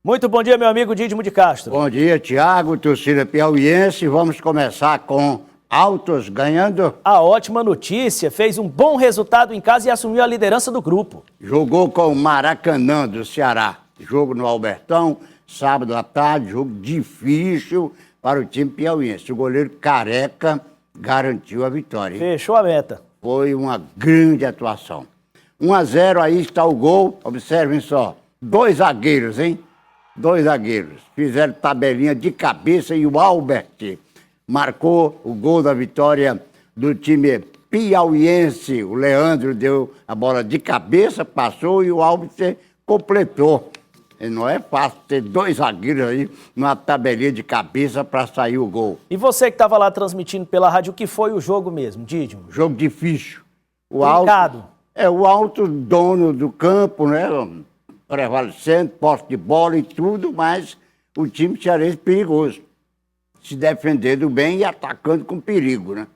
Muito bom dia, meu amigo Dídimo de Castro. Bom dia, Tiago, torcida piauiense. Vamos começar com Altos ganhando. A ótima notícia, fez um bom resultado em casa e assumiu a liderança do grupo. Jogou com o Maracanã do Ceará. Jogo no Albertão, sábado à tarde, jogo difícil para o time piauiense. O goleiro Careca garantiu a vitória. Fechou a meta. Foi uma grande atuação. 1-0, aí está o gol. Observem só, 2 zagueiros, hein? 2 zagueiros. Fizeram tabelinha de cabeça e o Albert marcou o gol da vitória do time piauiense. O Leandro deu a bola de cabeça, passou e o Albert completou. E não é fácil ter 2 zagueiros aí numa tabelinha de cabeça para sair o gol. E você que estava lá transmitindo pela rádio, o que foi o jogo mesmo, Dídimo? Jogo difícil. O Alto, o Alto dono do campo, né? Prevalecendo, posse de bola e tudo, mas o time cearense perigoso. Se defendendo bem e atacando com perigo, né?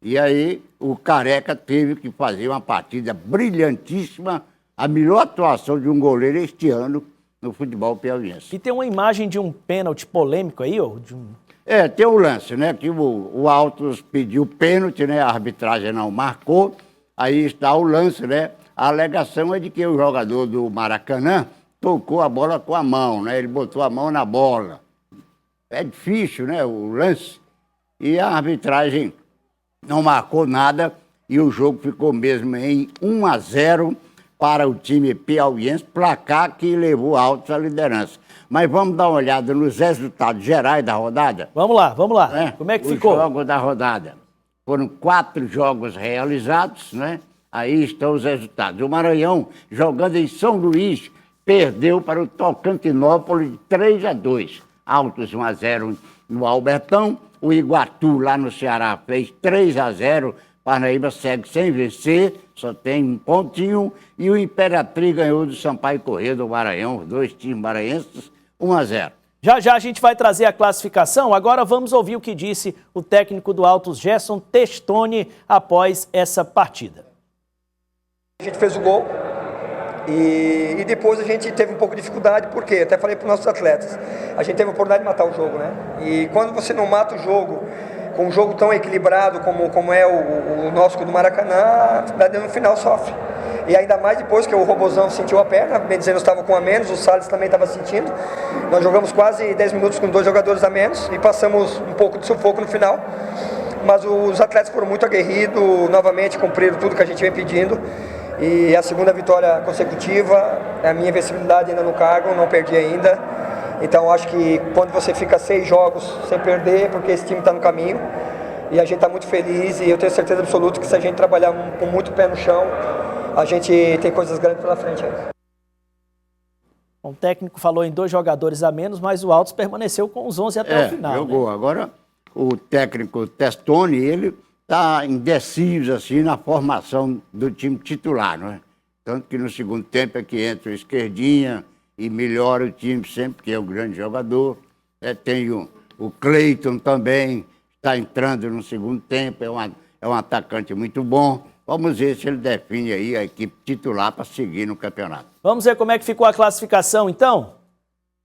E aí o Careca teve que fazer uma partida brilhantíssima, a melhor atuação de um goleiro este ano no futebol piauiense. E tem uma imagem de um pênalti polêmico aí, ó? Tem um lance, né? Que o Altos pediu pênalti, né? A arbitragem não marcou. Aí está o lance, né? A alegação é de que o jogador do Maracanã tocou a bola com a mão, né? Ele botou a mão na bola. É difícil, né? O lance. E a arbitragem não marcou nada e o jogo ficou mesmo em 1-0 para o time piauiense, placar que levou o Altos à liderança. Mas vamos dar uma olhada nos resultados gerais da rodada? Vamos lá. Né? Como é que ficou? Os jogos da rodada. Foram 4 jogos realizados, né? Aí estão os resultados. O Maranhão, jogando em São Luís, perdeu para o Tocantinópolis de 3-2. Altos 1-0 no Albertão. O Iguatu, lá no Ceará, fez 3-0. Parnaíba segue sem vencer, só tem 1 pontinho. E o Imperatriz ganhou do Sampaio Corrêa do Maranhão, os 2 times maranhenses, 1-0. Já a gente vai trazer a classificação. Agora vamos ouvir o que disse o técnico do Altos, Gerson Testoni, após essa partida. A gente fez o gol e depois a gente teve um pouco de dificuldade, porque até falei para os nossos atletas, a gente teve a oportunidade de matar o jogo, né? E quando você não mata o jogo, com um jogo tão equilibrado como é o nosso do Maracanã, no final sofre. E ainda mais depois que o Robozão sentiu a perna, bem dizendo, estava com a menos, o Salles também estava sentindo. Nós jogamos quase 10 minutos com 2 jogadores a menos e passamos um pouco de sufoco no final. Mas os atletas foram muito aguerridos, novamente cumpriram tudo que a gente vem pedindo. E a segunda vitória consecutiva, a minha invencibilidade ainda no cargo, não perdi ainda. Então acho que quando você fica 6 jogos sem perder, porque esse time está no caminho, e a gente está muito feliz, e eu tenho certeza absoluta que se a gente trabalhar com muito pé no chão, a gente tem coisas grandes pela frente aí. O técnico falou em 2 jogadores a menos, mas o Altos permaneceu com os 11 até o final. Jogou. Né? Agora, o técnico Testoni, ele está indeciso assim, na formação do time titular, não é? Tanto que no segundo tempo é que entra o Esquerdinha e melhora o time sempre, porque é um grande jogador. Tem o Cleiton também, está entrando no segundo tempo, é um atacante muito bom. Vamos ver se ele define aí a equipe titular para seguir no campeonato. Vamos ver como é que ficou a classificação, então?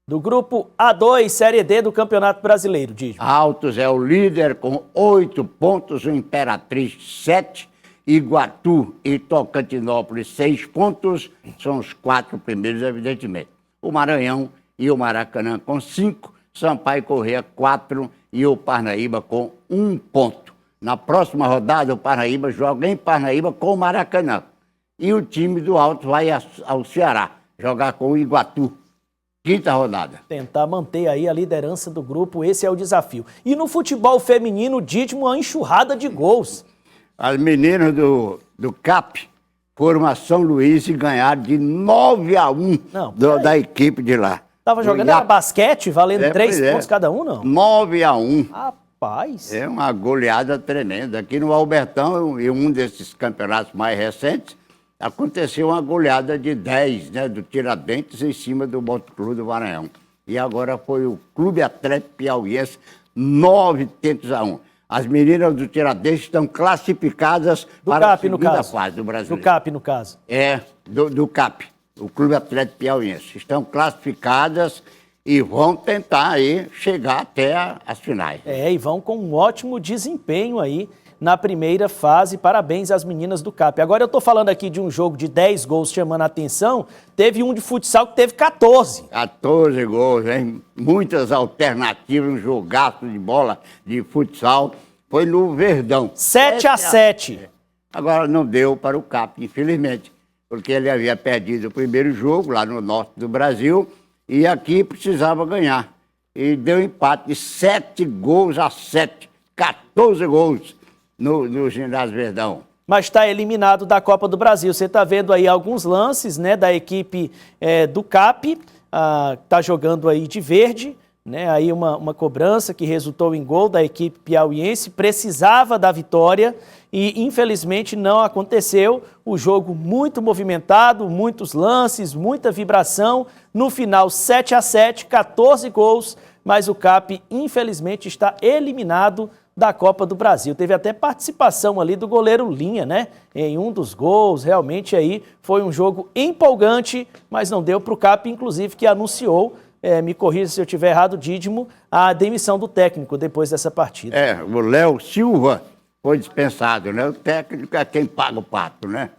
Do grupo A2, Série D do Campeonato Brasileiro, Dídimo. Altos é o líder com 8 pontos, o Imperatriz 7, Iguatu e Tocantinópolis 6 pontos, são os 4 primeiros, evidentemente. O Maranhão e o Maracanã com 5, Sampaio Corrêa 4 e o Parnaíba com 1 ponto. Na próxima rodada, o Parnaíba joga em Parnaíba com o Maracanã. E o time do Alto vai ao Ceará, jogar com o Iguatu. 5ª rodada. Tentar manter aí a liderança do grupo, esse é o desafio. E no futebol feminino, Dídimo, uma enxurrada de gols. As meninas do CAP foram a São Luís e ganharam de 9-1 da equipe de lá. Tava jogando era basquete, valendo 3 pontos cada um, não? 9-1. Rapaz. É uma goleada tremenda. Aqui no Albertão, em um desses campeonatos mais recentes, aconteceu uma goleada de 10, né, do Tiradentes em cima do Motoclube do Maranhão. E agora foi o Clube Atlético Piauiense, 9-1. As meninas do Tiradentes estão classificadas para a segunda fase do Brasileiro. Do CAP, no caso. Do CAP, o Clube Atlético Piauiense. Estão classificadas e vão tentar aí chegar até as finais. E vão com um ótimo desempenho aí na primeira fase. Parabéns às meninas do CAP. Agora eu tô falando aqui de um jogo de 10 gols chamando a atenção. Teve um de futsal que teve 14. 14 gols, hein? Muitas alternativas, um jogaço de bola de futsal. Foi no Verdão. 7-7. Agora não deu para o CAP, infelizmente, porque ele havia perdido o primeiro jogo lá no norte do Brasil e aqui precisava ganhar. E deu empate de 7-7, 14 gols no ginásio Verdão. Mas está eliminado da Copa do Brasil. Você está vendo aí alguns lances, né, da equipe do CAP, está jogando aí de verde, né, aí uma cobrança que resultou em gol da equipe piauiense, precisava da vitória e infelizmente não aconteceu. O jogo muito movimentado, muitos lances, muita vibração. No final 7-7, 14 gols, mas o CAP infelizmente está eliminado da Copa do Brasil. Teve até participação ali do goleiro Linha, né? Em um dos gols. Realmente aí foi um jogo empolgante, mas não deu para o CAP, inclusive, que anunciou, me corrija se eu estiver errado, Dídimo, a demissão do técnico depois dessa partida. O Léo Silva foi dispensado, né? O técnico é quem paga o pato, né?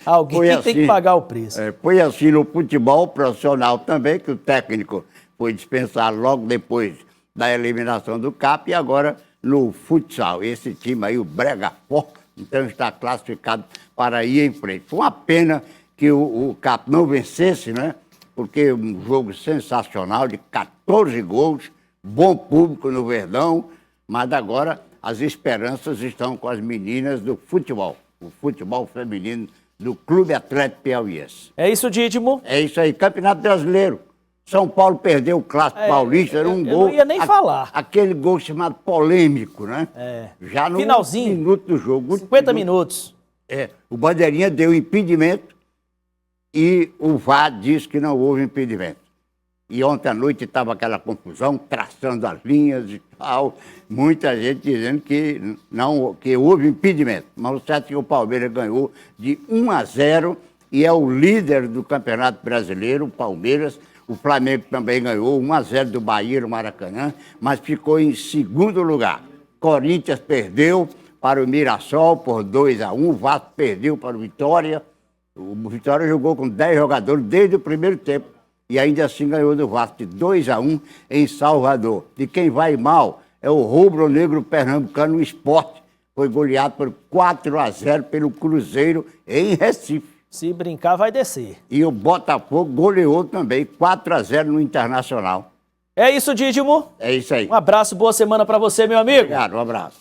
Alguém foi tem que pagar o preço. Foi assim no futebol profissional também, que o técnico foi dispensado logo depois da eliminação do CAP e agora no futsal. Esse time aí, o Brega Forte, então está classificado para ir em frente. Foi uma pena que o CAP não vencesse, né? Porque um jogo sensacional de 14 gols, bom público no Verdão, mas agora as esperanças estão com as meninas do futebol, o futebol feminino do Clube Atlético Piauiense. É isso, Dídimo? É isso aí, Campeonato Brasileiro. São Paulo perdeu o Clássico Paulista, era um gol... Eu não ia nem falar. Aquele gol chamado polêmico, né? Já no finalzinho, minuto do jogo. 50 minutos. O Bandeirinha deu impedimento e o VAR disse que não houve impedimento. E ontem à noite estava aquela confusão, traçando as linhas e tal, muita gente dizendo que houve impedimento. Mas o certo é que o Palmeiras ganhou de 1-0 e é o líder do Campeonato Brasileiro, o Palmeiras. O Flamengo também ganhou 1-0 do Bahia no Maracanã, mas ficou em segundo lugar. Corinthians perdeu para o Mirassol por 2-1, o Vasco perdeu para o Vitória. O Vitória jogou com 10 jogadores desde o primeiro tempo e ainda assim ganhou do Vasco de 2-1 em Salvador. E quem vai mal é o rubro-negro pernambucano, o Sport. Foi goleado por 4-0 pelo Cruzeiro em Recife. Se brincar, vai descer. E o Botafogo goleou também, 4-0 no Internacional. É isso, Dídimo. É isso aí. Um abraço, boa semana para você, meu amigo. Obrigado, um abraço.